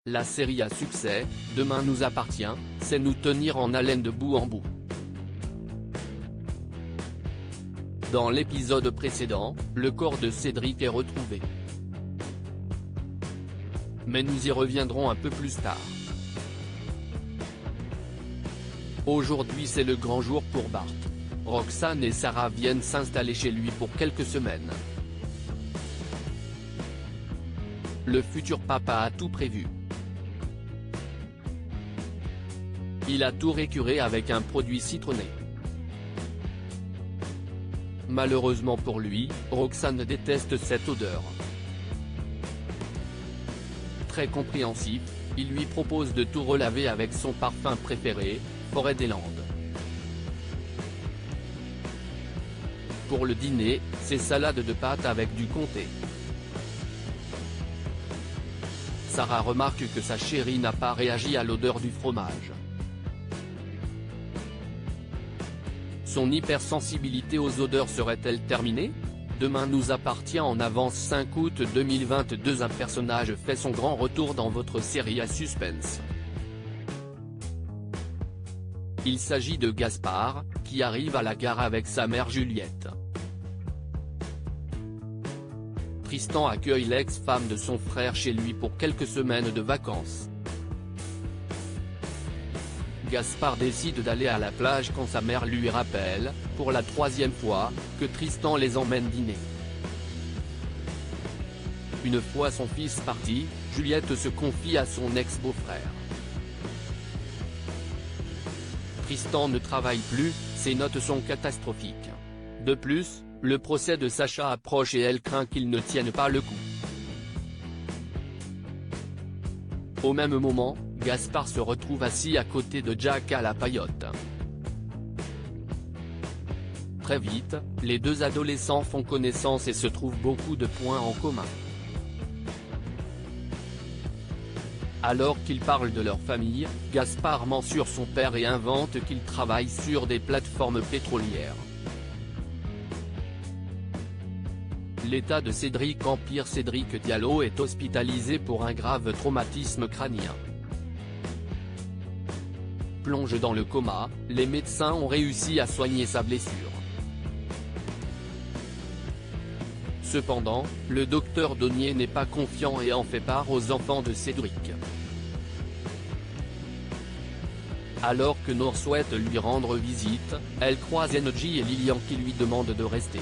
La série à succès, Demain nous appartient, sait nous tenir en haleine de bout en bout. Dans l'épisode précédent, le corps de Cédric est retrouvé. Mais nous y reviendrons un peu plus tard. Aujourd'hui c'est le grand jour pour Bart. Roxane et Sarah viennent s'installer chez lui pour quelques semaines. Le futur papa a tout prévu. Il a tout récuré avec un produit citronné. Malheureusement pour lui, Roxane déteste cette odeur. Très compréhensif, il lui propose de tout relaver avec son parfum préféré, Forêt des Landes. Pour le dîner, c'est salade de pâtes avec du comté. Sarah remarque que sa chérie n'a pas réagi à l'odeur du fromage. Son hypersensibilité aux odeurs serait-elle terminée? Demain nous appartient en avance 5 août 2022. Un personnage fait son grand retour dans votre série à suspense. Il s'agit de Gaspard, qui arrive à la gare avec sa mère Juliette. Tristan accueille l'ex-femme de son frère chez lui pour quelques semaines de vacances. Gaspard décide d'aller à la plage quand sa mère lui rappelle, pour la 3e fois, que Tristan les emmène dîner. Une fois son fils parti, Juliette se confie à son ex-beau-frère. Tristan ne travaille plus, ses notes sont catastrophiques. De plus, le procès de Sacha approche et elle craint qu'il ne tienne pas le coup. Au même moment, Gaspard se retrouve assis à côté de Jack à la paillote. Très vite, les deux adolescents font connaissance et se trouvent beaucoup de points en commun. Alors qu'ils parlent de leur famille, Gaspard ment sur son père et invente qu'il travaille sur des plateformes pétrolières. L'état de Cédric empire. Cédric Diallo est hospitalisé pour un grave traumatisme crânien. Plonge dans le coma, les médecins ont réussi à soigner sa blessure. Cependant, le docteur Donnier n'est pas confiant et en fait part aux enfants de Cédric. Alors que Nor souhaite lui rendre visite, elle croise Enji et Lilian qui lui demandent de rester.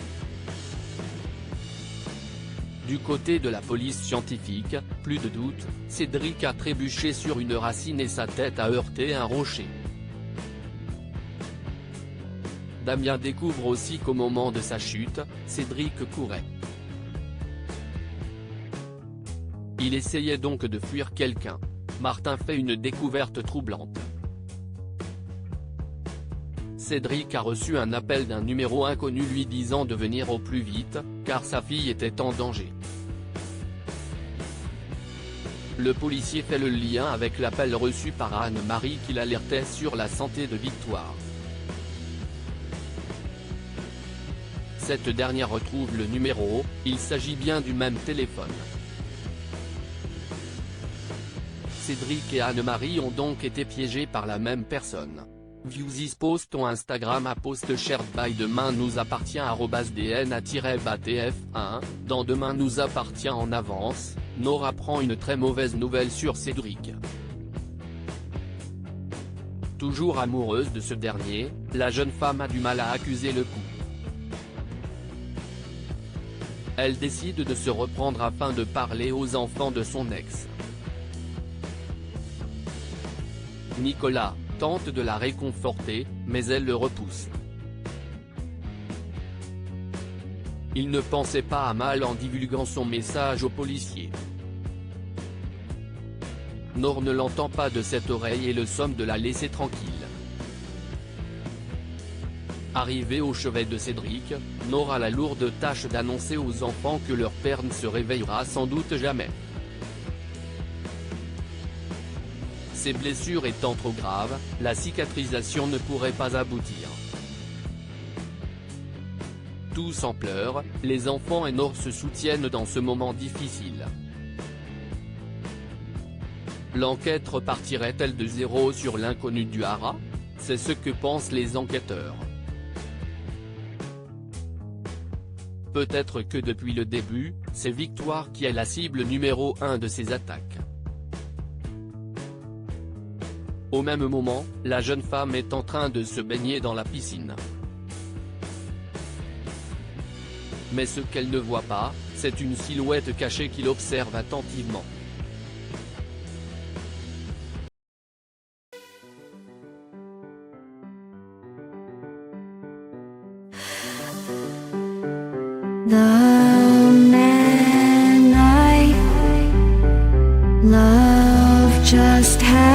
Du côté de la police scientifique, plus de doute, Cédric a trébuché sur une racine et sa tête a heurté un rocher. Damien découvre aussi qu'au moment de sa chute, Cédric courait. Il essayait donc de fuir quelqu'un. Martin fait une découverte troublante. Cédric a reçu un appel d'un numéro inconnu lui disant de venir au plus vite, car sa fille était en danger. Le policier fait le lien avec l'appel reçu par Anne-Marie qui l'alertait sur la santé de Victoire. Cette dernière retrouve le numéro, il s'agit bien du même téléphone. Cédric et Anne-Marie ont donc été piégés par la même personne. View this post on Instagram à post shared by Demain nous appartient @dna-tf1, dans Demain nous appartient en avance, Nor apprend une très mauvaise nouvelle sur Cédric. Toujours amoureuse de ce dernier, la jeune femme a du mal à accuser le coup. Elle décide de se reprendre afin de parler aux enfants de son ex. Nicolas tente de la réconforter, mais elle le repousse. Il ne pensait pas à mal en divulguant son message aux policiers. Nor ne l'entend pas de cette oreille et le somme de la laisser tranquille. Arrivé au chevet de Cédric, Nor a la lourde tâche d'annoncer aux enfants que leur père ne se réveillera sans doute jamais. Ses blessures étant trop graves, la cicatrisation ne pourrait pas aboutir. Tous en pleurs, les enfants et Nor se soutiennent dans ce moment difficile. L'enquête repartirait-elle de zéro sur l'inconnu du Hara? C'est ce que pensent les enquêteurs. Peut-être que depuis le début, c'est Victoire qui est la cible numéro 1 de ces attaques. Au même moment, la jeune femme est en train de se baigner dans la piscine. Mais ce qu'elle ne voit pas, c'est une silhouette cachée qui l'observe attentivement. The man I love just had